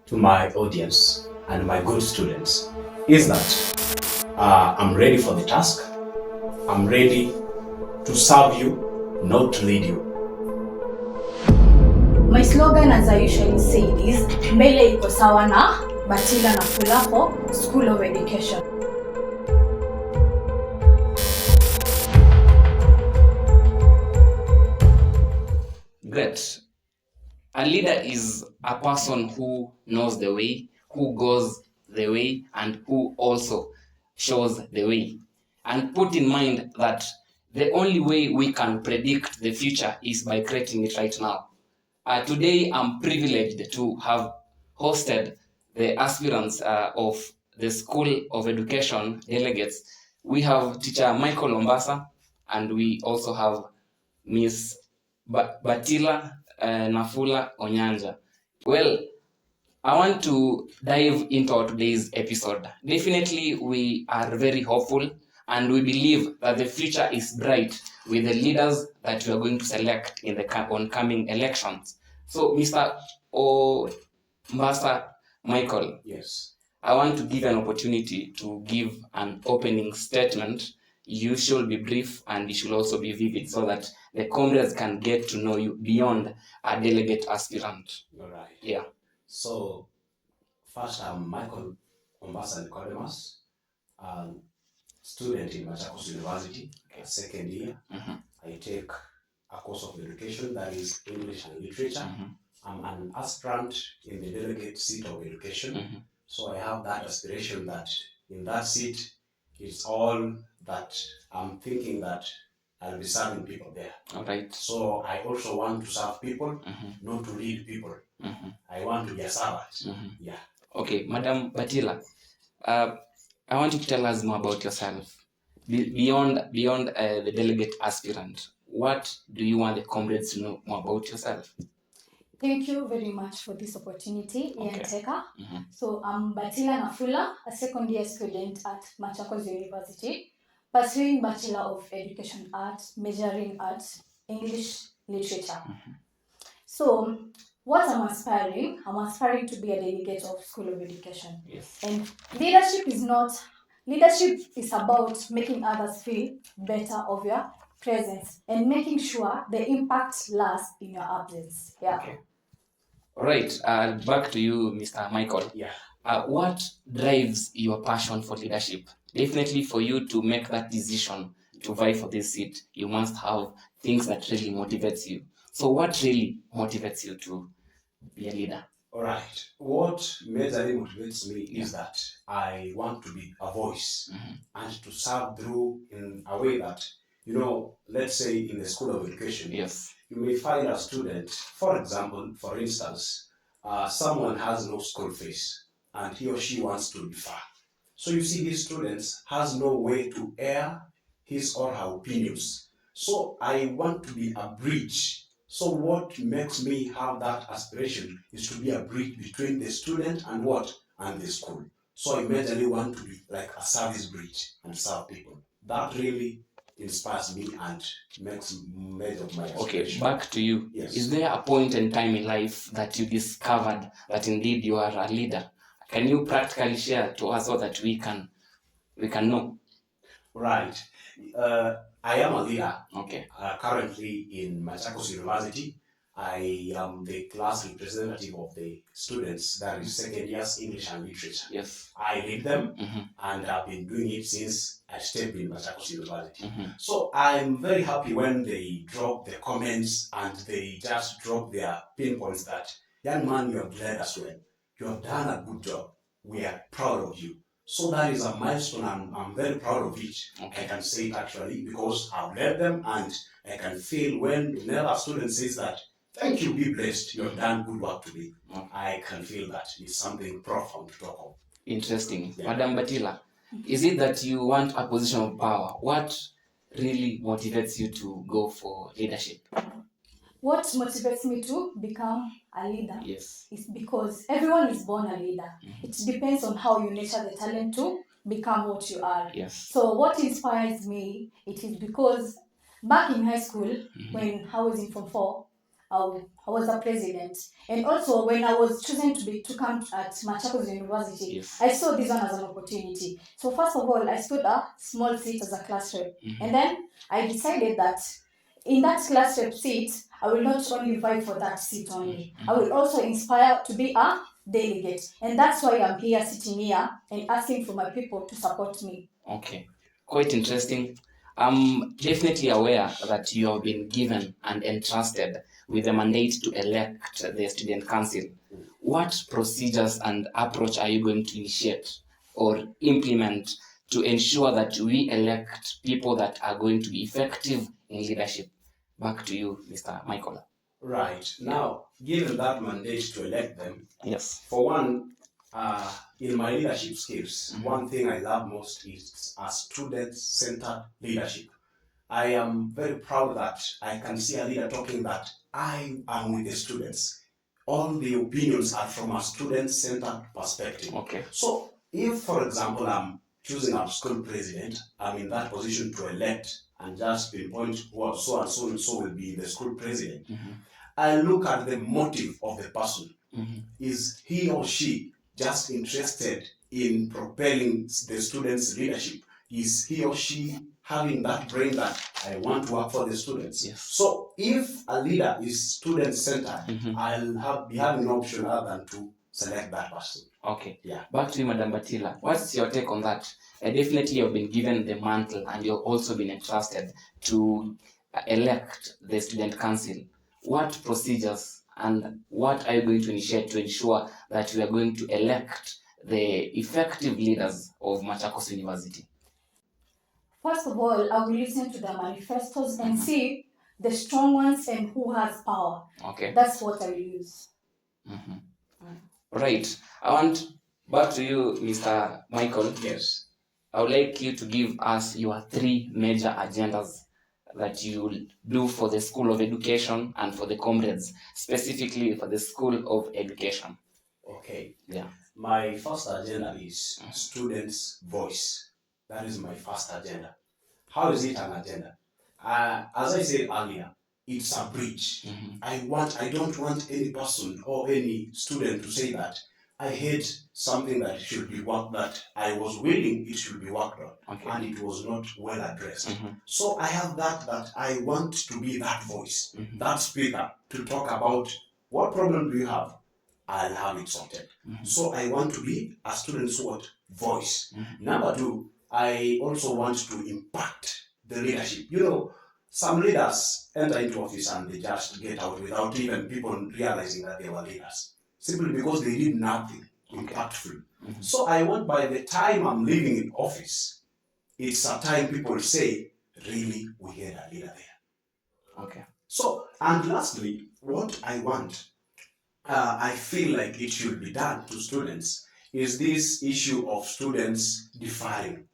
to my audience and my good students is that I'm ready for the task. I'm ready to serve you, not to lead you. My slogan, as I usually say, is Mbele iko sawa na Bertila Nafula for School of Education. Great. A leader is a person who knows the way, who goes the way, and who also shows the way. And put in mind that the only way we can predict the future is by creating it right now. Today, I'm privileged to have hosted the aspirants of the School of Education Delegates. We have teacher Michael Ombasa, and we also have Miss Bertila Nafula Onyanja. Well, I want to dive into our today's episode. Definitely, we are very hopeful and we believe that the future is bright with the leaders that we are going to select in the oncoming elections. So, Mr. Ombasa Michael, Yes. I want to give an opportunity to give an opening statement. You should be brief and you should also be vivid so that the comrades can get to know you beyond a delegate aspirant. All right. Yeah. So, first, I'm Michael Ombasa Nicodemus, student in Machakos University, second year. I take a course of education that is English and Literature. I'm an aspirant in the delegate seat of education. So I have that aspiration that in that seat, it's all that I'm thinking that I'll be serving people there. All right. So I also want to serve people, not to lead people. I want to be a servant. Yeah. Okay, Madam Bertila, I want you to tell us more about yourself. Beyond the delegate aspirant, what do you want the comrades to know more about yourself? Thank you very much for this opportunity, Okay. Teka. So I'm Bertila Nafula, a second year student at Machakos University, pursuing Bachelor of Education Arts, majoring Arts, English Literature. So what I'm aspiring to be a delegate of School of Education. Yes. And leadership is about making others feel better of your presence and making sure the impact lasts in your absence. Yeah. Okay. All right. Back to you, Mr. Michael. Yeah. What drives your passion for leadership? Definitely, for you to make that decision to vie for this seat, you must have things that really motivates you. So, what really motivates you to be a leader? All right. What majorly motivates me is that I want to be a voice and to serve through in a way that, let's say in the School of Education, Yes. you may find a student, for example, for instance, someone has no school fees and he or she wants to defer. So you see, these students has no way to air his or her opinions. So I want to be a bridge. So what makes me have that aspiration is to be a bridge between the student and the school. So I majorly want to be like a service bridge and serve people. That really inspires me and makes major of my aspiration. Okay, back to you. Yes. Is there a point in time in life that you discovered that indeed you are a leader? Can you practically share to us so that we can know? Right. I am a leader. Okay. Currently in Machakos University, I am the class representative of the students, that is second years English and Literature. Yes. I lead them and I've been doing it since I stepped in Machakos University. So I'm very happy when they drop the comments and they just drop their pinpoints that, young man, you have led us well. You have done a good job. We are proud of you. So that is a milestone and I'm very proud of it. Okay. I can say it actually because I've led them and I can feel whenever a student says that, thank you, be blessed, you have done good work today. I can feel that it's something profound to talk of. Interesting. Yeah. Madam Bertila, is it that you want a position of power? What really motivates you to go for leadership? What motivates me to become a leader Yes. is because everyone is born a leader. It depends on how you nurture the talent to become what you are. Yes. So what inspires me, it is because back in high school, when I was in Form 4, I was a president. And also when I was chosen to come at Machakos University, Yes. I saw this one as an opportunity. So first of all, I stood a small seat as a class rep. And then I decided that in that class rep seat, I will not only vie for that seat only, I will also inspire to be a delegate. And that's why I'm here sitting here and asking for my people to support me. Okay, quite interesting. I'm definitely aware that you have been given and entrusted with the mandate to elect the student council. What procedures and approach are you going to initiate or implement to ensure that we elect people that are going to be effective in leadership? Back to you, Mr. Michael. Right. Now, given that mandate to elect them, Yes. for one, in my leadership skills, one thing I love most is a student-centered leadership. I am very proud that I can see a leader talking that I am with the students. All the opinions are from a student-centered perspective. Okay. So if, for example, I'm choosing a school president, I'm in that position to elect and just pinpoint what so and so will be the school president. I look at the motive of the person. Is he or she just interested in propelling the students' leadership? Is he or she having that brain that I want to work for the students? Yes. So if a leader is student-centered, I'll be having an option other than to select that person. Okay. Yeah. Back to you, Madam Bertila. What's your take on that? Definitely you've been given the mantle and you've also been entrusted to elect the student council. What procedures and what are you going to initiate to ensure that we are going to elect the effective leaders of Machakos University? First of all, I will listen to the manifestos and see the strong ones and who has power. Okay. That's what I will use. Right. I want back to you, Mr. Michael. Yes. I would like you to give us your 3 major agendas that you will do for the School of Education and for the comrades, specifically for the School of Education. Okay. Yeah. My first agenda is students' voice. That is my first agenda. How is it an agenda? As I said earlier, it's a bridge. I don't want any person or any student to say that I hate something that should be worked, that I was willing it should be worked on, and it was not well addressed. So I have that I want to be that voice, that speaker, to talk about what problem do you have, I'll have it sorted. So I want to be a student's voice. Number 2, I also want to impact the leadership. You know, some leaders enter into office and they just get out without even people realizing that they were leaders, simply because they did nothing impactful. So I want by the time I'm leaving in office, it's a time people say, really, we had a leader there. Okay. So, and lastly, what I want, I feel like it should be done to students, is this issue of students deferring.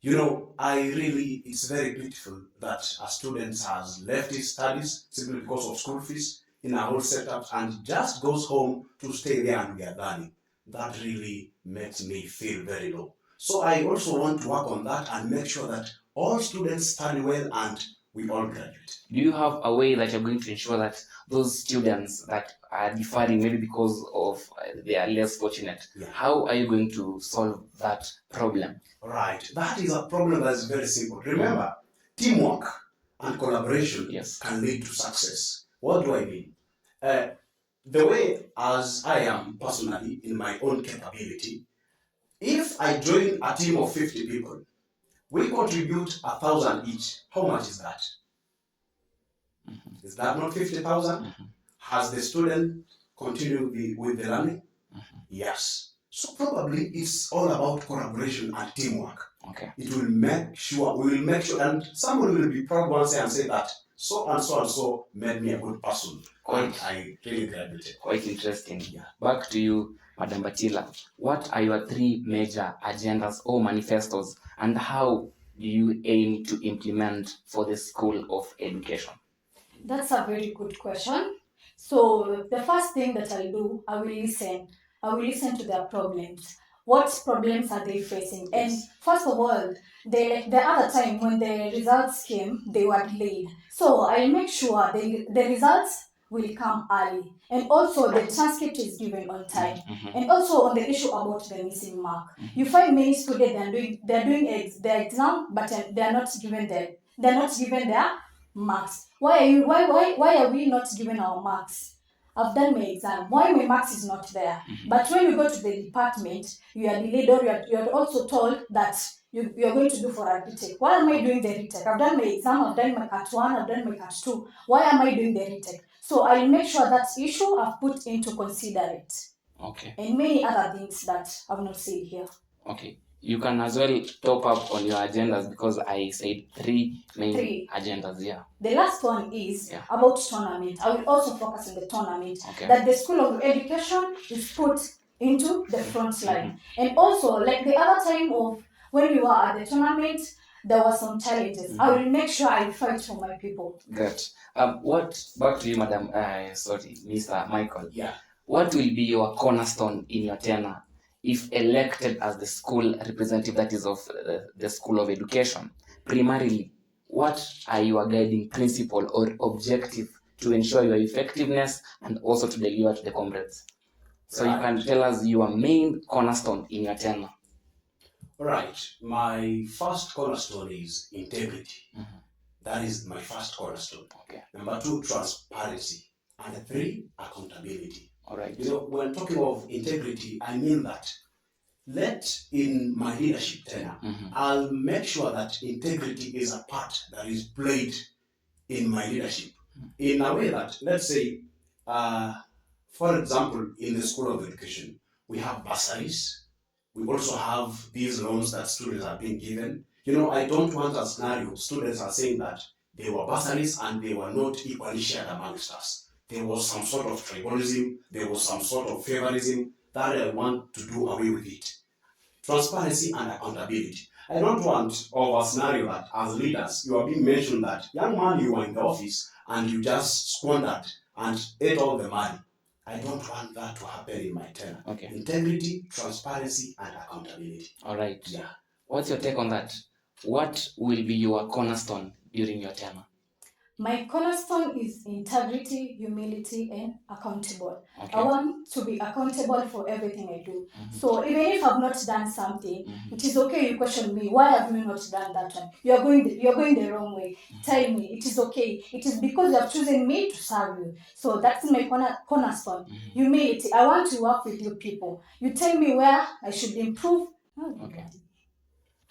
You know, it's very beautiful that a student has left his studies simply because of school fees in our whole setup and just goes home to stay there and we are learning. That really makes me feel very low. So I also want to work on that and make sure that all students study well and we all graduate. Do you have a way that you're going to ensure that those students that are deferring maybe because of they are less fortunate, how are you going to solve that problem? Right. That is a problem that is very simple. Remember, teamwork and collaboration can lead to success. What do I mean? The way as I am personally in my own capability, if I join a team of 50 people, we contribute 1,000 each. How much is that? Is that not 50,000? Has the student continued with the learning? Yes. So probably it's all about collaboration and teamwork. Okay. We will make sure, and someone will be proud once and say that so and so and so made me a good person. I really graduated. Quite interesting. Yeah. Back to you, Madam Bertila. What are your 3 major agendas or manifestos, and how do you aim to implement for the School of Education? That's a very good question. So the first thing that I'll do, I will listen to their problems. what problems are they facing. And first of all, the other time when the results came, they were delayed. So I'll make sure the results will come early, and also the transcript is given on time. And also on the issue about the missing mark, you find many students they're doing their exam, but they're not given their marks. Why are we not given our marks? I've done my exam. Why my marks is not there? But when you go to the department, you are delayed, or you are also told that you are going to do for a retake. Why am I doing the retake? I've done my exam, I've done my Cat 1, I've done my Cat 2. Why am I doing the retake? So I'll make sure that issue I've put into considerate. Okay. And many other things that I've not said here. Okay. You can as well top up on your agendas, because I said three main agendas. Yeah. The last one is about tournament. I will also focus on the tournament. Okay. That the School of Education is put into the front line. And also, like the other time of when we were at the tournament, there were some challenges. I will make sure I fight for my people. Good. Back to you, Madam. Mr. Michael. Yeah. What will be your cornerstone in your tenure if elected as the school representative, that is of the School of Education? Primarily, what are your guiding principle or objective to ensure your effectiveness and also to deliver to the comrades? So you can tell us your main cornerstone in your tenure. Right. My first cornerstone is integrity. That is my first cornerstone. Okay. Number 2, transparency. And 3, accountability. All right. When talking of integrity, I mean that in my leadership tenure, I'll make sure that integrity is a part that is played in my leadership. In a way that, let's say, for example, in the School of Education, we have bursaries. We also have these loans that students are being given. I don't want a scenario students are saying that they were bursaries and they were not equally shared amongst us. There was some sort of tribalism, there was some sort of favorism. That I want to do away with it. Transparency and accountability. I don't want a scenario that as leaders, you are being mentioned that, young man, you were in the office and you just squandered and ate all the money. I don't want that to happen in my tenure. Okay. Integrity, transparency, and accountability. All right. Yeah. What's your take on that? What will be your cornerstone during your tenure? My cornerstone is integrity, humility, and accountable. Okay. I want to be accountable for everything I do. So even if I've not done something, it is okay you question me. Why have you not done that one? You're going the wrong way. Tell me. It is okay. It is because you have chosen me to serve you. So that's my cornerstone. Humility. I want to work with you people. You tell me where I should improve. Okay.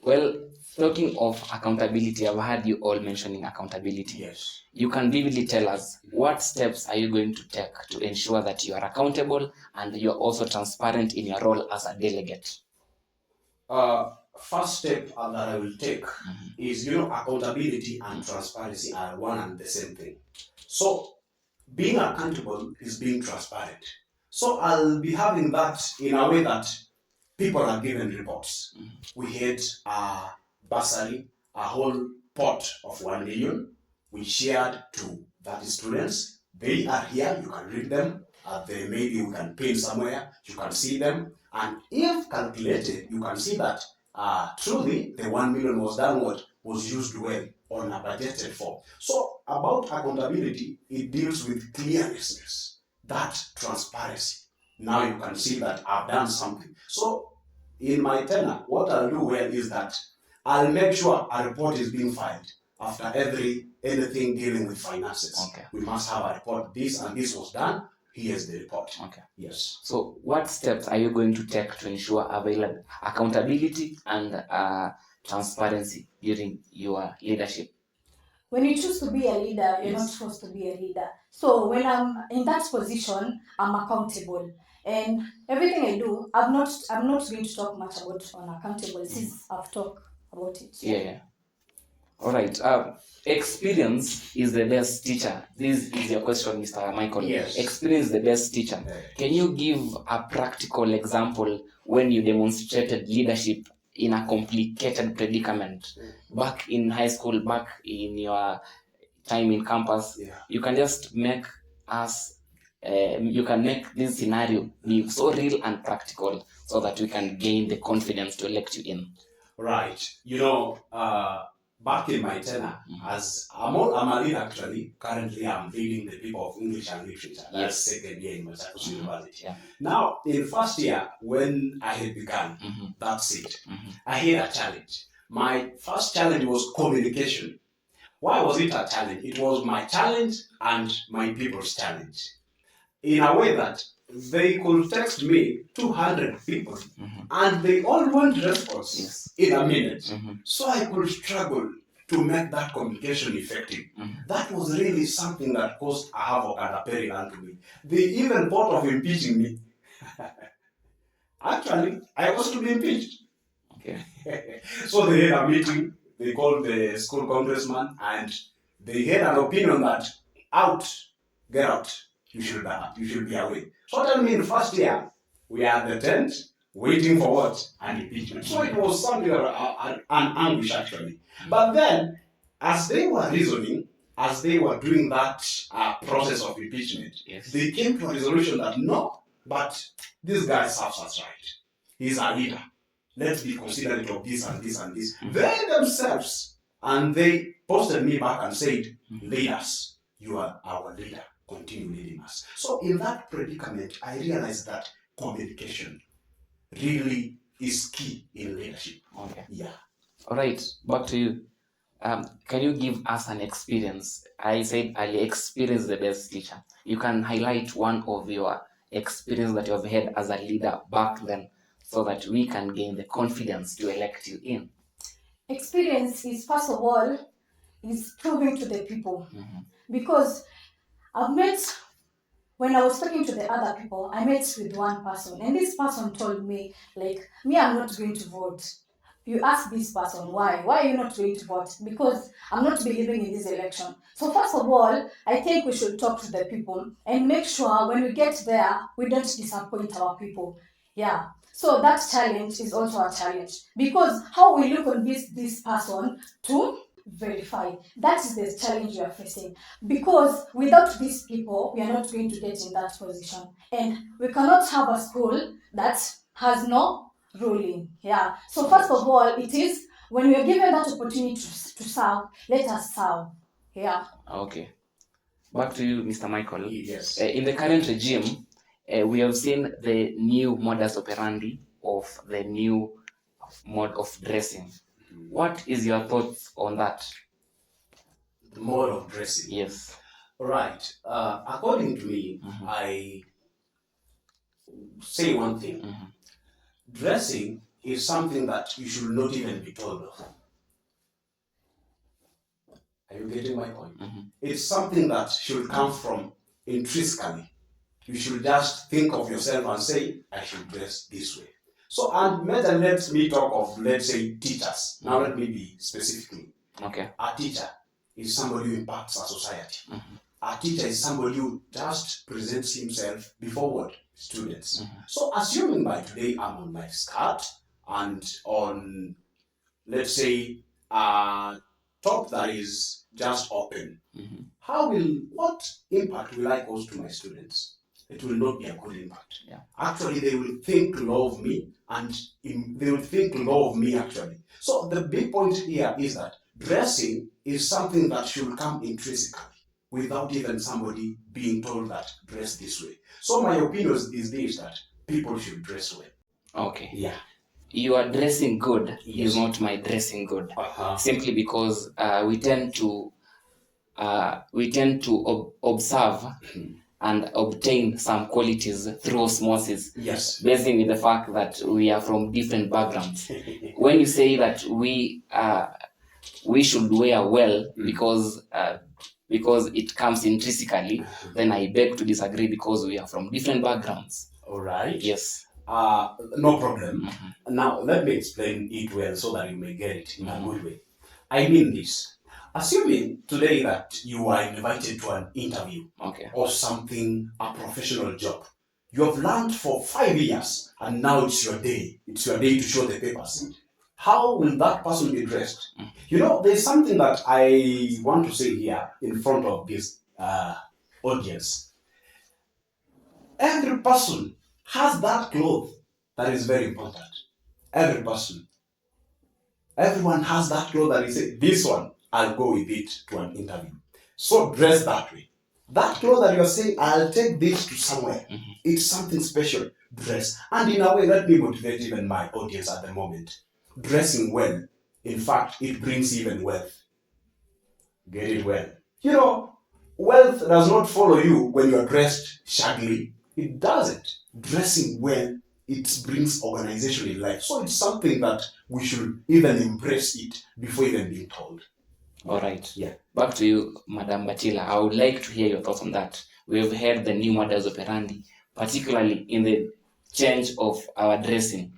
Well, talking of accountability, I've heard you all mentioning accountability. Yes. You can vividly tell us what steps are you going to take to ensure that you are accountable and you're also transparent in your role as a delegate? First step that I will take is, accountability and transparency are one and the same thing. So being accountable is being transparent. So I'll be having that in a way that people are given reports. We had a bursary, a whole pot of 1 million. We shared to 30 students. They are here, you can read them. Maybe you can pin somewhere, you can see them. And if calculated, you can see that truly the 1 million was done was used well on a budgeted form. So about accountability, it deals with clearness, that transparency. Now you can see that I've done something. So in my tenure, what I'll do well is that I'll make sure a report is being filed after anything dealing with finances. Okay. We must have a report. This and this was done. Here's the report. Okay. Yes. So what steps are you going to take to ensure available accountability and transparency during your leadership? When you choose to be a leader, you're not supposed to be a leader. So when I'm in that position, I'm accountable. And everything I do, I'm not going to talk much about on accountable since I've talked about it. Yeah. All right. Experience is the best teacher. This is your question, Mr. Michael. Yes. Experience is the best teacher. Can you give a practical example when you demonstrated leadership in a complicated predicament back in high school, back in your time in campus? Yeah. You can just make us you can make this scenario be so real and practical so that we can gain the confidence to elect you in. Right. Back in my tenure, as I'm a lead actually, currently I'm leading the people of English and Literature. That's second year in Machakos University. Yeah. Now, in first year, when I had begun that seat, I had a challenge. My first challenge was communication. Why was it a challenge? It was my challenge and my people's challenge. In a way that they could text me 200 people and they all want response in a minute. So I could struggle to make that communication effective. That was really something that caused a havoc and a peril to me. They even thought of impeaching me. Actually, I was to be impeached. Okay. So they had a meeting, they called the school congressman, and they had an opinion that get out. You should be away. So tell me, in first year, we are at the tent, waiting for what? An impeachment. So it was something an anguish actually. But then, as they were reasoning, as they were doing that process of impeachment, they came to a resolution that no, but this guy serves us right. He's a leader. Let's be considerate of this and this and this. They themselves, and they posted me back and said, leaders, you are our leader. Continue leading us. So in that predicament, I realized that communication really is key in leadership. Okay. Yeah. All right. Back to you. Can you give us an experience? I said earlier, experience is the best teacher. You can highlight one of your experience that you have had as a leader back then so that we can gain the confidence to elect you in. Experience is, first of all, is proving to the people. Because I've met, when I was talking to the other people, I met with one person, and this person told me, like, me, I'm not going to vote. You ask this person, why? Why are you not going to vote? Because I'm not believing in this election. So first of all, I think we should talk to the people and make sure when we get there, we don't disappoint our people. Yeah. So that challenge is also a challenge. Because how we look on this person to verify. That is the challenge we are facing. Because without these people, we are not going to get in that position. And we cannot have a school that has no ruling. Yeah. So first of all, it is when we are given that opportunity to serve, let us serve. Yeah. Okay. Back to you, Mr. Michael. Yes. In the current regime, we have seen the new modus operandi of the new mode of dressing. What is your thoughts on that? The mode of dressing? Yes. Right. According to me, I say one thing. Dressing is something that you should not even be told of. Are you getting my point? It's something that should come from intrinsically. You should just think of yourself and say, I should dress this way. So, and let me talk of, let's say, teachers. Now let me be specifically. Okay. A teacher is somebody who impacts our society. A teacher is somebody who just presents himself before what? Students. So assuming by today I'm on my skirt and on, let's say, a top that is just open, what impact will I cause to my students? It will not be a good impact. Yeah. Actually, they will think low of me, and they will think low of me actually. So the big point here is that dressing is something that should come intrinsically, without even somebody being told that dress this way. So my opinion is this, that people should dress well. Okay. Yeah. You are dressing good is not my dressing good. Simply because we tend to observe and obtain some qualities through osmosis. Yes. Basing with the fact that we are from different backgrounds. When you say that we should wear well because it comes intrinsically, then I beg to disagree because we are from different backgrounds. All right. Yes. No problem. Now let me explain it well so that you may get it in a good way. I mean this. Assuming today that you are invited to an interview or something, a professional job, you have learned for 5 years and now it's your day. It's your day to show the papers. How will that person be dressed? You know, there's something that I want to say here in front of this audience. Every person has that cloth that is very important. Every person. Everyone has that cloth that is this one, I'll go with it to an interview. So dress that way. That cloth that you're saying, I'll take this to somewhere. It's something special. Dress. And in a way, let me motivate even my audience at the moment. Dressing well, in fact, it brings even wealth. Get it well. Wealth does not follow you when you're dressed shaggily. It doesn't. Dressing well, it brings organization in life. So it's something that we should even embrace it before even being told. All right. Yeah. Back to you, Madam Bertila. I would like to hear your thoughts on that. We've heard the new models operandi, particularly in the change of our dressing.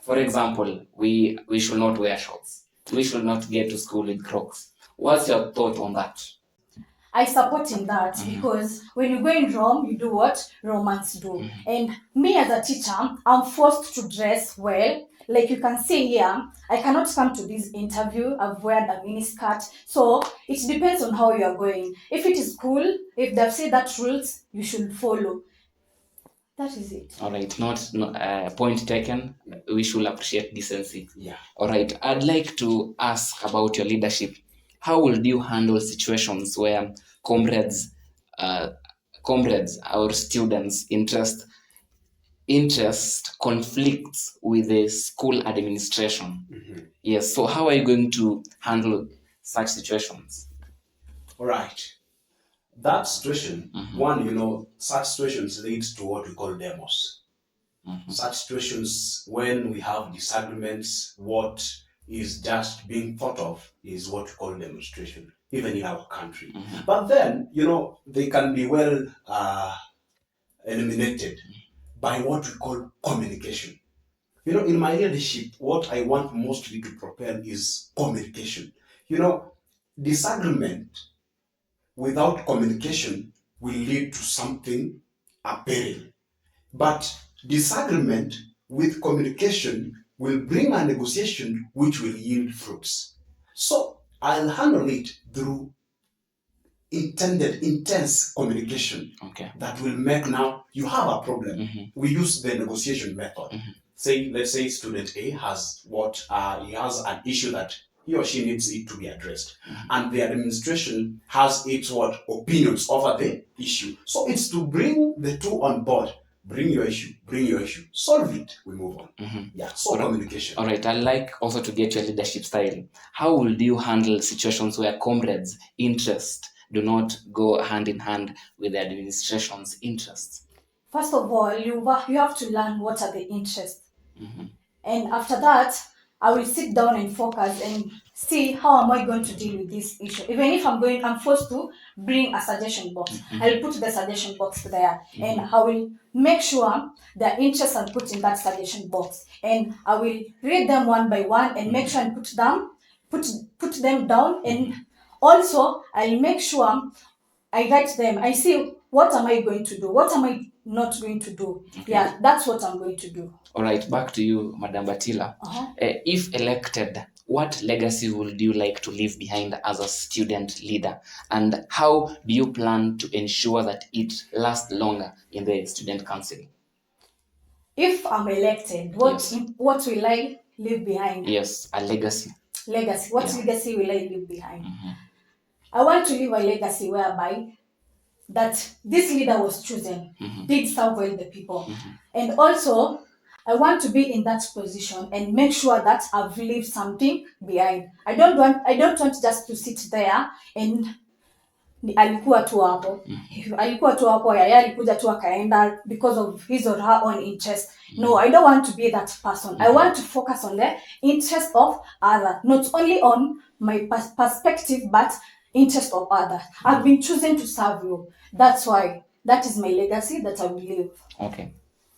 For example, we should not wear shorts. We should not get to school with Crocs. What's your thought on that? I support in that because when you go in Rome, you do what Romans do. And me as a teacher, I'm forced to dress well. Like you can see here, I cannot come to this interview. I've worn a mini skirt. So it depends on how you are going. If it is cool, if they've said that rules, you should follow. That is it. All right, not point taken. We should appreciate decency. Yeah. All right, I'd like to ask about your leadership. How would you handle situations where comrades, our students' interest conflicts with the school administration? Yes. So how are you going to handle such situations? All right. That situation, such situations leads to what we call demos. Such situations, when we have disagreements, what is just being thought of is what we call demonstration, even in our country. But then, they can be well eliminated by what we call communication. In my leadership, what I want mostly to propel is communication. Disagreement without communication will lead to something apparent. But disagreement with communication will bring a negotiation which will yield fruits. So I'll handle it through intense communication. Okay. That will make now you have a problem. We use the negotiation method. Let's say student A has he has an issue that he or she needs it to be addressed, and the administration has its opinions over the issue. So it's to bring the two on board. Bring your issue, solve it, we move on. Yeah, so communication. All right, I'd like also to get your leadership style. How will you handle situations where comrades' interest do not go hand in hand with the administration's interests? First of all, you have to learn what are the interests. And after that, I will sit down and focus and see how am I going to deal with this issue. Even if I'm forced to bring a suggestion box, I'll put the suggestion box there, and I will make sure the interests are put in that suggestion box, and I will read them one by one and make sure and put them down, and also I'll make sure I write them. I see what am I going to do, what am I not going to do. Okay. Yeah, that's what I'm going to do. All right, back to you, Madam Bertila. If elected, what legacy would you like to leave behind as a student leader? And how do you plan to ensure that it lasts longer in the student council? If I'm elected, what will I leave behind? Yes, a legacy. Legacy. What legacy will I leave behind? I want to leave a legacy whereby that this leader was chosen, did serve well the people. And also, I want to be in that position and make sure that I've left something behind. I don't want just to sit there and alikuwa tu hapo, yeye alikuja tu akaenda because of his or her own interest. No, I don't want to be that person. I want to focus on the interest of others, not only on my perspective, but interest of others. I've been chosen to serve you. That's why. That is my legacy that I will leave. Okay.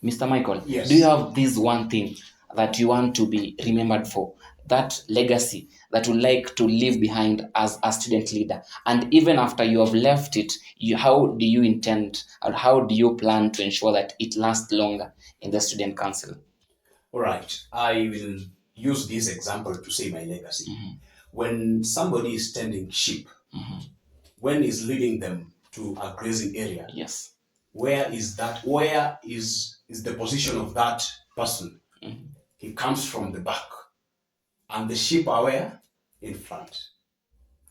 Mr. Michael, yes. Do you have this one thing that you want to be remembered for? That legacy that you like to leave behind as a student leader? And even after you have left it, how do you intend, or how do you plan to ensure that it lasts longer in the student council? All right. I will use this example to say my legacy. When somebody is tending sheep, when he's leading them to a grazing area, yes, where is the position of that person? He comes from the back, and the sheep are where? In front.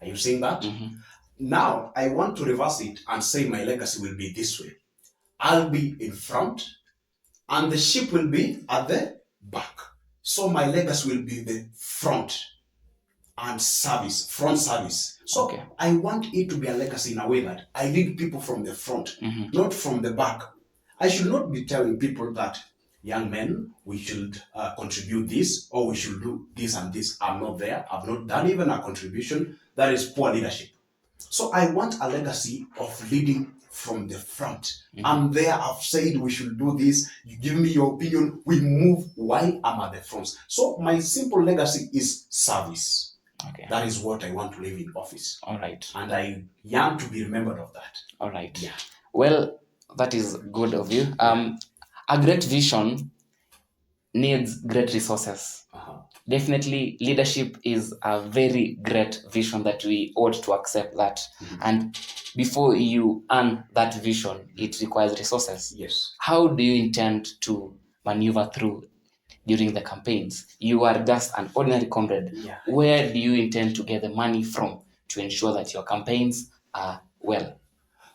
Are you seeing that? Now, I want to reverse it and say my legacy will be this way. I'll be in front, and the sheep will be at the back. So my legacy will be the front and front service. So I want it to be a legacy in a way that I lead people from the front, not from the back. I should not be telling people that, young men, we should contribute this, or we should do this and this. I'm not there. I've not done even a contribution. That is poor leadership. So I want a legacy of leading from the front. I'm there, I've said we should do this. You give me your opinion, we move while I'm at the front. So my simple legacy is service. Okay. That is what I want to leave in office. All right. And I yearn to be remembered of that. All right. Yeah. Well, that is good of you. A great vision needs great resources. Definitely, leadership is a very great vision that we ought to accept that. And before you earn that vision, it requires resources. Yes. How do you intend to maneuver through during the campaigns? You are just an ordinary comrade. Yeah. Where do you intend to get the money from to ensure that your campaigns are well?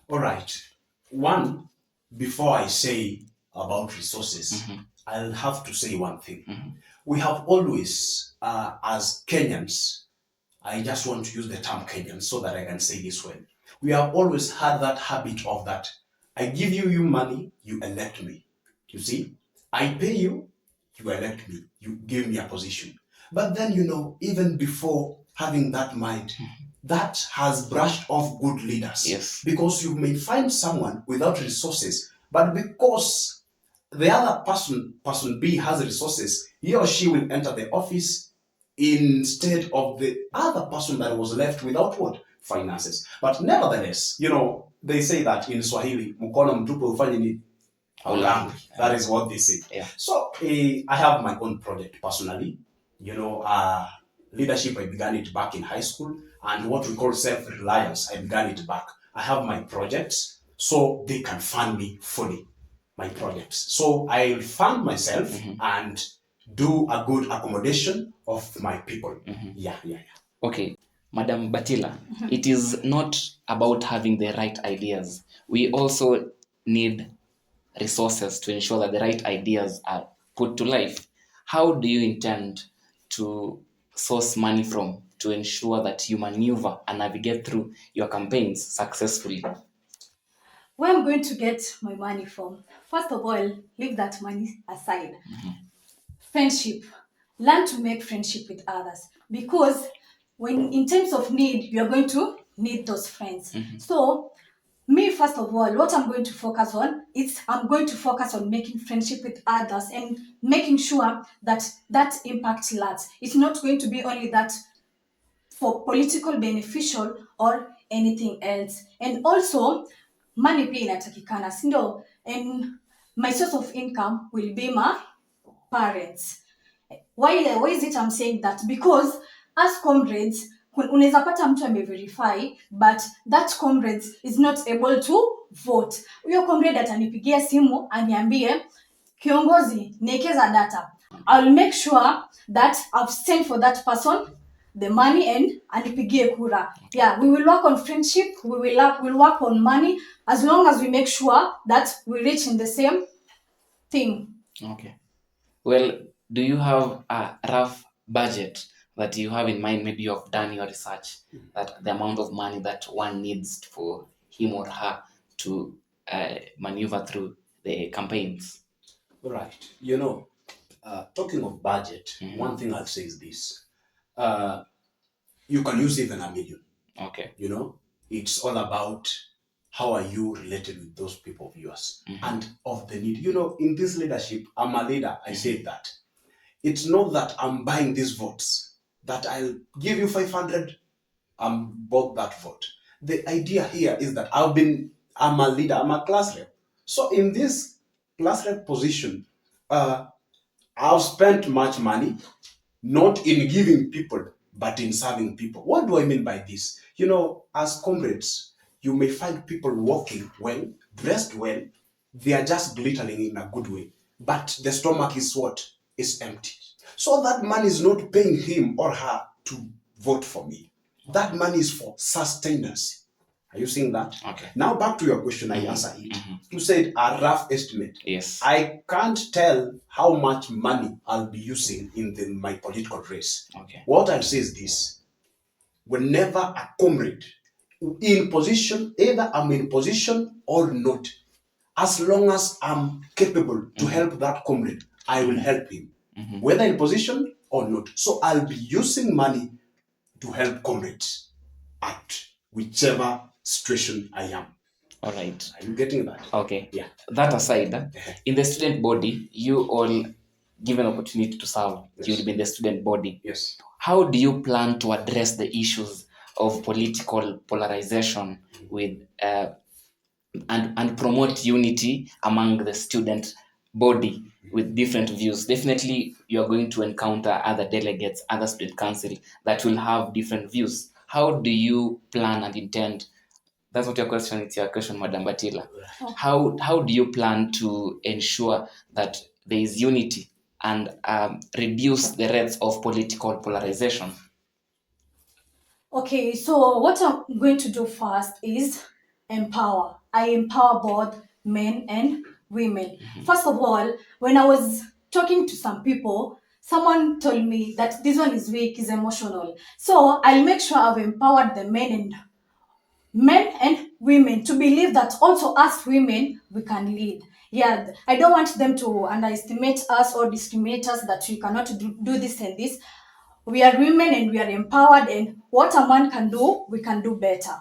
All right. One, before I say about resources, I'll have to say one thing. We have always, as Kenyans, I just want to use the term Kenyan so that I can say this well. We have always had that habit of that. I give you money, you elect me. You see? I pay you, you elect me. You give me a position. But then, even before having that mind, that has brushed off good leaders. Yes. Because you may find someone without resources, but because the other person B has resources, he or she will enter the office instead of the other person that was left without what? Finances. But nevertheless, they say that in Swahili, mkono mtupu hufanya nini? Haulambwi. That is what they say. Yeah. So I have my own project personally. Leadership, I began it back in high school, and what we call self-reliance, I began it back. I have my projects, so they can fund me fully, my projects. So I'll fund myself and do a good accommodation of my people. Yeah. Okay, Madam Bertila, it is not about having the right ideas. We also need resources to ensure that the right ideas are put to life. How do you intend to source money from to ensure that you maneuver and navigate through your campaigns successfully? Where I'm going to get my money from? First of all, leave that money aside. Friendship. Learn to make friendship with others, because when in terms of need, you're going to need those friends. So me, first of all, what I'm going to focus on is I'm going to focus on making friendship with others and making sure that that impact lasts. It's not going to be only that for political beneficial or anything else. And also, money pia inatakikana, sindo? And my source of income will be my parents. Why is it I'm saying that? Because as comrades, unaweza pata mtu ameverify, but that comrades is not able to vote. Huyo comrade atanipigia simu aniambie, kiongozi, niekeza data. I'll make sure that I've sent for that person the money and anipigie kura. Yeah, we will work on friendship, we'll work on money, as long as we make sure that we reach in the same thing. Okay. Well, do you have a rough budget that you have in mind? Maybe you have done your research, that the amount of money that one needs for him or her to maneuver through the campaigns? Right. Talking of budget, one thing I'll say is this. You can use even $1 million. Okay. It's all about how are you related with those people of yours and of the need. In this leadership, I'm a leader. I said that. It's not that I'm buying these votes, that I'll give you 500, I'm bought that vote. The idea here is that I'm a leader, I'm a class rep. So in this class rep position, I've spent much money, not in giving people, but in serving people. What do I mean by this? As comrades, you may find people walking well, dressed well, they are just glittering in a good way. But the stomach is what? Is empty. So that man is not paying him or her to vote for me. That money is for sustenance. Are you seeing that? Okay. Now back to your question, I answer it. You said a rough estimate. Yes. I can't tell how much money I'll be using in my political race. Okay. What I'll say is this. Whenever a comrade in position, either I'm in position or not, as long as I'm capable to help that comrade, I will help him, whether in position or not. So I'll be using money to help comrades at whichever situation I am. All right. Are you getting that? Okay. Yeah. That aside, in the student body, you all given opportunity to serve. Yes. You will be in the student body. Yes. How do you plan to address the issues of political polarization with and promote unity among the student body with different views? Definitely, you are going to encounter other delegates, other student council that will have different views. How do you plan and intend? That's what your question. It's your question, Madam Bertila. How do you plan to ensure that there is unity and reduce the rates of political polarization? Okay, so what I'm going to do first is empower. I empower both men and women. First of all, when I was talking to some people, someone told me that this one is weak, is emotional. So I'll make sure I've empowered the men and women to believe that also us women we can lead. Yeah, I don't want them to underestimate us or discriminate us that we cannot do this and this. We are women and we are empowered, and what a man can do, we can do better.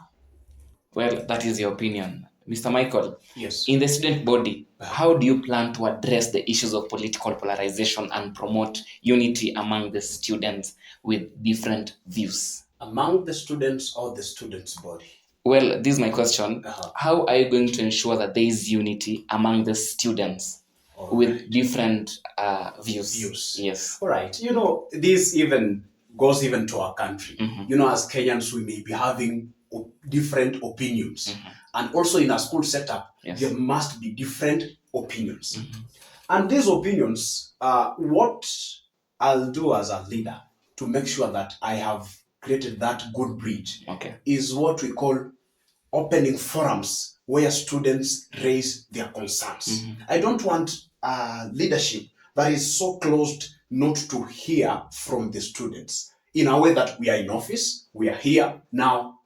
Well, that is your opinion. Mr. Michael, yes. In the student body, how do you plan to address the issues of political polarization and promote unity among the students with different views? Among the students or the students' body? Well, this is my question. How are you going to ensure that there is unity among the students with different views? Yes. All right. This even goes even to our country. As Kenyans, we may be having different opinions. And also in a school setup, there must be different opinions. And these opinions, what I'll do as a leader to make sure that I have created that good bridge is what we call opening forums where students raise their concerns. I don't want leadership that is so closed not to hear from the students in a way that we are in office, we are here, now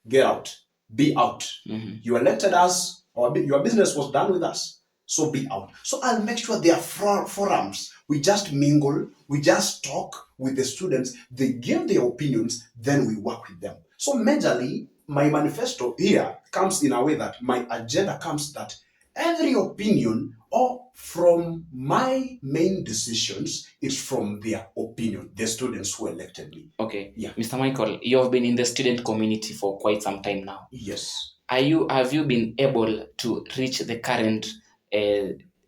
get out, be out. You elected us, or your business was done with us, so be out. So I'll make sure there are forums. We just mingle, we just talk with the students, they give their opinions, then we work with them. So majorly, my manifesto here comes in a way that my agenda comes that every opinion or from my main decisions is from their opinion, the students who elected me. Okay. Yeah. Mr. Michael, you have been in the student community for quite some time now. Yes. Have you been able to reach the current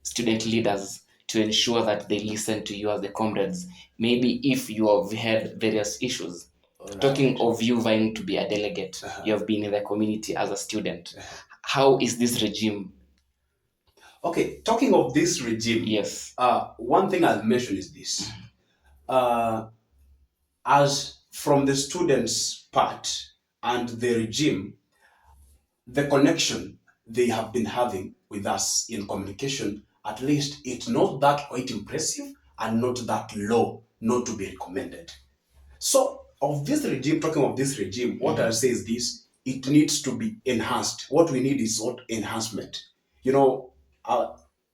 student leaders to ensure that they listen to you as the comrades? Maybe if you have had various issues. Right. Talking of you vying to be a delegate, you have been in the community as a student. How is this regime? Okay, talking of this regime, yes. One thing I'll mention is this. As from the students' part and the regime, the connection they have been having with us in communication, at least it's not that quite impressive and not that low, not to be recommended. So, of this regime, talking of this regime, what I'll say is this: it needs to be enhanced. What we need is what enhancement.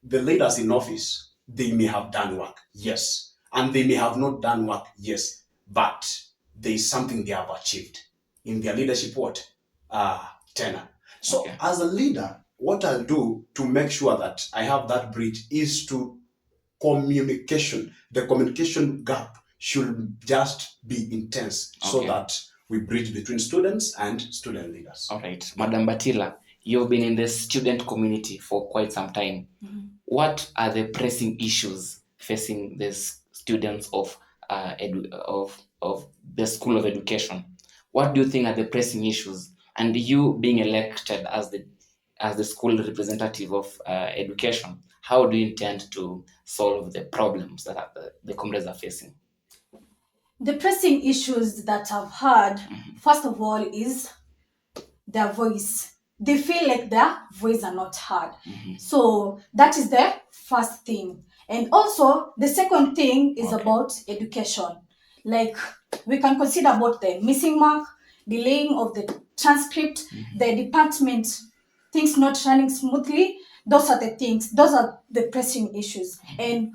The leaders in office, they may have done work, yes, and they may have not done work, yes, but there is something they have achieved in their leadership. Tenure. So, as a leader, what I'll do to make sure that I have that bridge is to communication. The communication gap should just be intense so that we bridge between students and student leaders. All right. Madam Bertila, you've been in the student community for quite some time. What are the pressing issues facing the students of the School of Education? What do you think are the pressing issues? and you being elected as the school representative of education, how do you intend to solve the problems that the comrades are facing? The pressing issues that I've had, first of all, is their voice. They feel like their voice are not heard. So that is the first thing. And also, the second thing is about education. Like, we can consider about the missing mark, delaying of the transcript, the department, things not running smoothly. Those are the things. Those are the pressing issues. And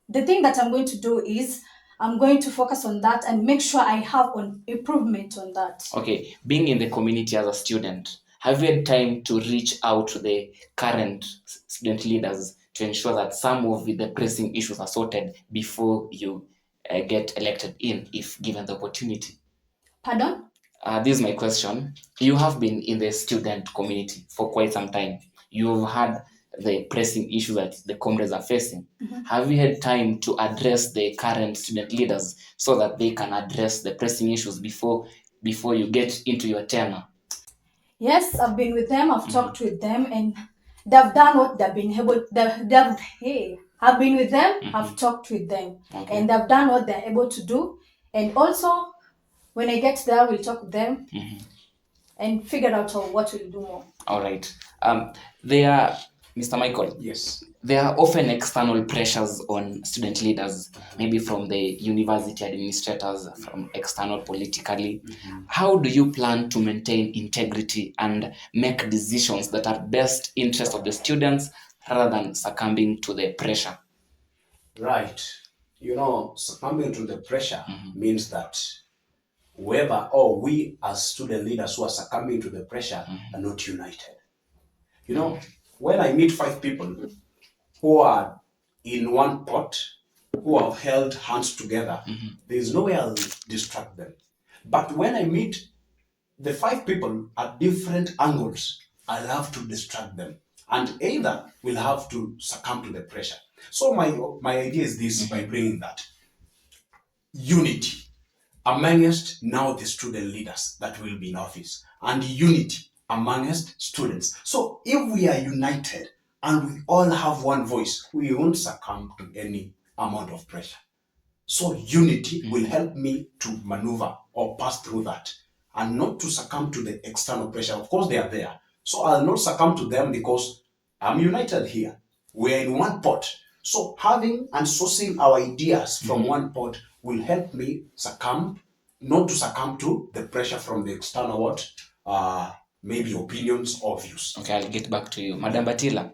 the thing that I'm going to do is I'm going to focus on that and make sure I have an improvement on that. Okay, being in the community as a student, have you had time to reach out to the current student leaders to ensure that some of the pressing issues are sorted before you get elected in, if given the opportunity? Pardon? This is my question. You have been in the student community for quite some time. You've had the pressing issue that the comrades are facing. Have you had time to address the current student leaders so that they can address the pressing issues before you get into your tenure? Yes, I've been with them, I've talked with them, and they've done what they've been able. I've been with them, I've talked with them, and they've done what they're able to do. And also, when I get there, we'll talk with them and figure out what we'll do more. All right. Mr. Michael. Yes. There are often external pressures on student leaders, maybe from the university administrators, from external politically. How do you plan to maintain integrity and make decisions that are best interest of the students rather than succumbing to the pressure? Right. Succumbing to the pressure means that we as student leaders who are succumbing to the pressure are not united. When I meet 5 people who are in one pot, who have held hands together, there's no way I'll distract them. But when I meet the 5 people at different angles, I'll have to distract them. And either we'll have to succumb to the pressure. So my idea is this, by bringing that unity amongst now the student leaders that will be in office, and unity amongst students. So if we are united and we all have one voice, we won't succumb to any amount of pressure. So unity will help me to maneuver or pass through that, and not to succumb to the external pressure. Of course, they are there. So I'll not succumb to them because I'm united here. We're in one pot. So having and sourcing our ideas from one pot will help me not to succumb to the pressure from the external maybe opinions or views. Okay, I'll get back to you. Madam Bertila,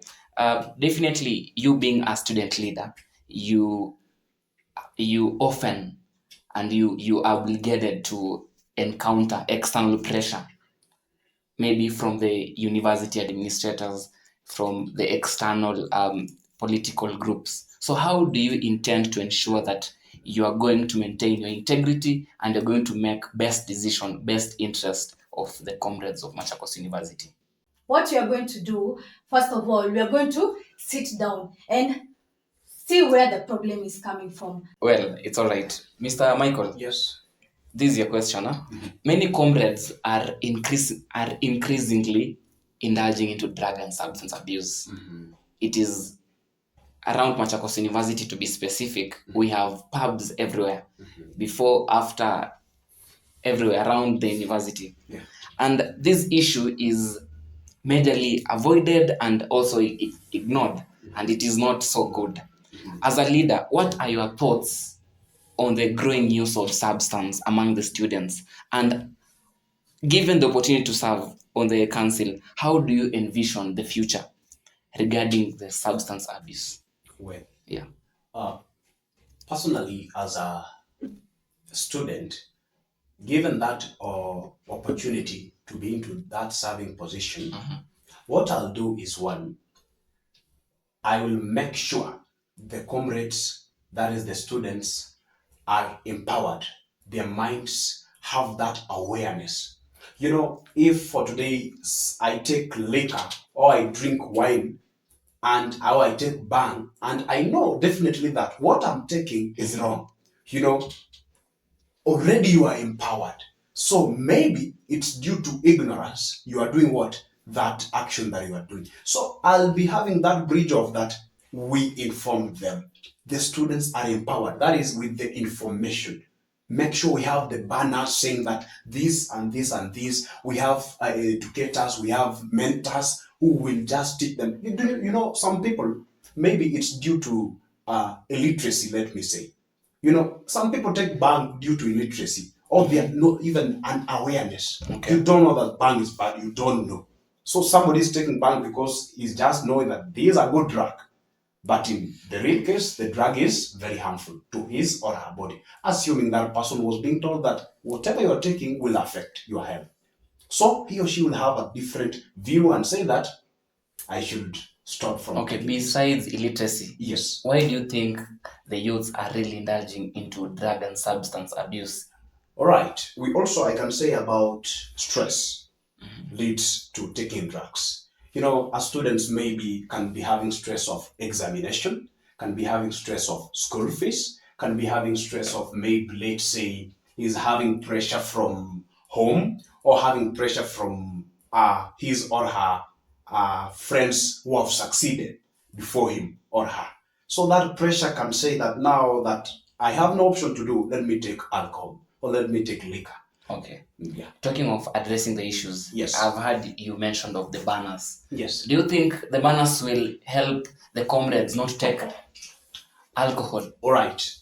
definitely you being a student leader, you often and you are obligated to encounter external pressure, maybe from the university administrators, from the external political groups. So how do you intend to ensure that you are going to maintain your integrity and you're going to make best decision, best interest of the comrades of Machakos University? What we are going to do, first of all, we are going to sit down and see where the problem is coming from. Well, it's all right. Mr. Michael. Yes. This is your question, huh? Many comrades are increasingly indulging into drug and substance abuse. It is around Machakos University, to be specific. We have pubs everywhere, before, after, everywhere around the university. Yeah. And this issue is majorly avoided and also ignored, and it is not so good. As a leader, what are your thoughts on the growing use of substance among the students? And given the opportunity to serve on the council, how do you envision the future regarding the substance abuse? Well, yeah. Personally, as a student, given that opportunity to be into that serving position, what I'll do is, one, I will make sure the comrades, that is the students, are empowered. Their minds have that awareness. If for today I take liquor or I drink wine or I take bang, and I know definitely that what I'm taking is wrong, already you are empowered. So maybe it's due to ignorance. You are doing what? That action that you are doing. So I'll be having that bridge of that. We informed them. The students are empowered. That is with the information. Make sure we have the banner saying that this and this and this. We have educators, we have mentors who will just teach them. You know, some people, maybe it's due to illiteracy, let me say. You know, some people take bang due to illiteracy, or they are not even an awareness. Okay. You don't know that bang is bad, you don't know. So somebody is taking bang because he's just knowing that these are good drug. But in the real case, the drug is very harmful to his or her body, assuming that person was being told that whatever you are taking will affect your health. So he or she will have a different view and say that I should stop from. Okay, besides illiteracy, yes, why do you think the youths are really indulging into drug and substance abuse? All right. I can say about stress leads to taking drugs. You know, as students maybe can be having stress of examination, can be having stress of school fees, can be having stress of maybe, let's say, is having pressure from home or having pressure from his or her friends who have succeeded before him or her. So that pressure can say that now that I have no option to do, let me take alcohol or let me take liquor. Okay. Yeah. Talking of addressing the issues, yes, I've heard you mentioned of the banners. Yes. Do you think the banners will help the comrades not take alcohol? All right.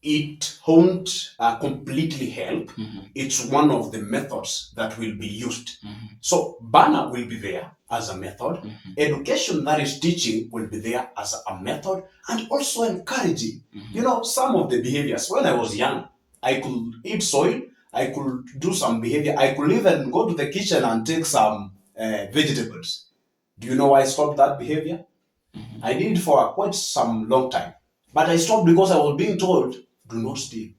It won't completely help. Mm-hmm. It's one of the methods that will be used. Mm-hmm. So banner will be there as a method. Mm-hmm. Education, that is teaching, will be there as a method, and also encouraging. Mm-hmm. You know, some of the behaviors. When I was young, I could eat soil, I could do some behavior, I could even go to the kitchen and take some vegetables. Do you know why I stopped that behavior? Mm-hmm. I did it for quite some long time. But I stopped because I was being told, do not steal,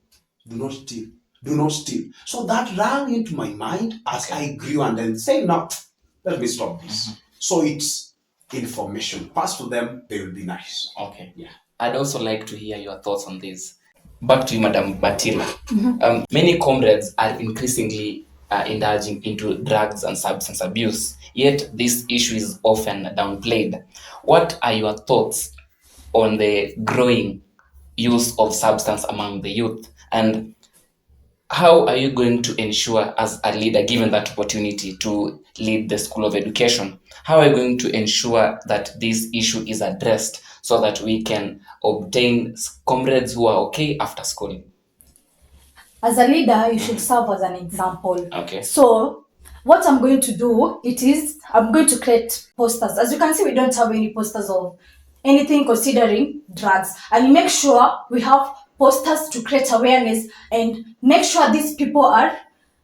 do not steal, do not steal. So that ran into my mind as I grew and then saying, no, let me stop this. Mm-hmm. So it's information. Pass to them, they will be nice. Okay. Yeah. I'd also like to hear your thoughts on this. Back to you, Madam Bertila. Mm-hmm. Many comrades are increasingly indulging into drugs and substance abuse, yet this issue is often downplayed. What are your thoughts on the growing use of substance among the youth, and how are you going to ensure, as a leader, given that opportunity to lead the School of Education, how are you going to ensure that this issue is addressed so that we can obtain comrades who are okay after school? As a leader, you should serve as an example. Okay. So what I'm going to do, I'm going to create posters. As you can see, we don't have any posters of anything considering drugs. And make sure we have posters to create awareness and make sure these people are,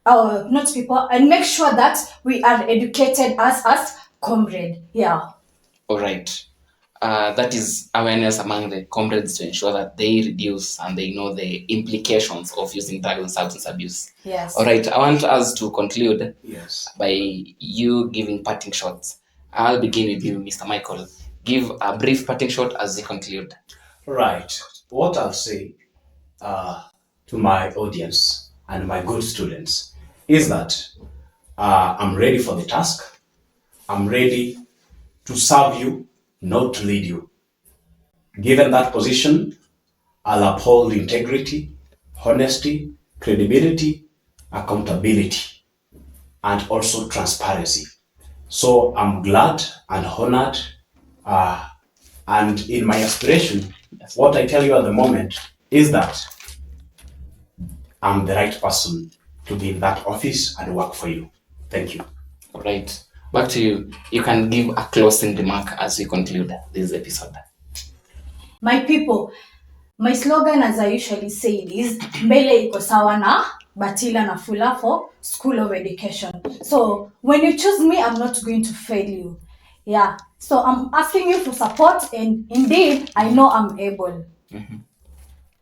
not people, and make sure that we are educated as comrade. Yeah. All right. That is awareness among the comrades to ensure that they reduce and they know the implications of using drugs and substance abuse. Yes. All right. I want us to conclude by you giving parting shots. I'll begin with you, Mr. Michael. Give a brief parting shot as you conclude. Right. What I'll say to my audience and my good students is that I'm ready for the task. I'm ready to serve you, not to lead you. Given that position, I'll uphold integrity, honesty, credibility, accountability, and also transparency. So I'm glad and honored, and in my aspiration, what I tell you at the moment is that I'm the right person to be in that office and work for you. Thank you. All right. Back to you. You can give a closing remark as we conclude this episode. My people, my slogan, as I usually say, is Mbele iko sawa na Bertila Nafula for School of Education. So when you choose me, I'm not going to fail you. Yeah. So I'm asking you for support, and indeed, I know I'm able. Mm-hmm.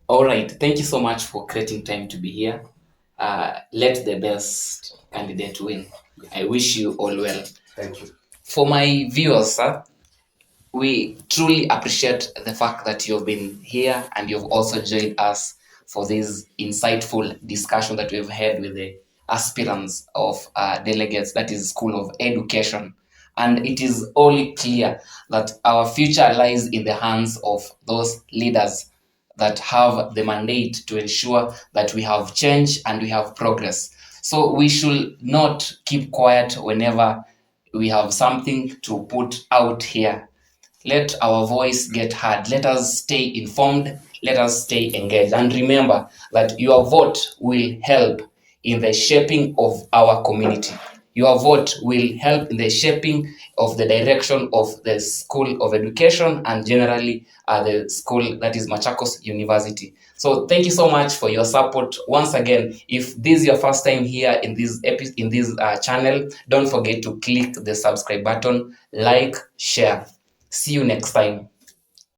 All right. Thank you so much for creating time to be here. Let the best candidate win. I wish you all well. Thank you. For my viewers, we truly appreciate the fact that you've been here and you've also joined us for this insightful discussion that we've had with the aspirants of delegates, that is School of Education. And it is only clear that our future lies in the hands of those leaders that have the mandate to ensure that we have change and we have progress. So we should not keep quiet whenever we have something to put out here. Let our voice get heard. Let us stay informed. Let us stay engaged. And remember that your vote will help in the shaping of our community. Your vote will help in the shaping of the direction of the School of Education and generally the school that is Machakos University. So thank you so much for your support. Once again, if this is your first time here in this channel, don't forget to click the subscribe button, like, share. See you next time.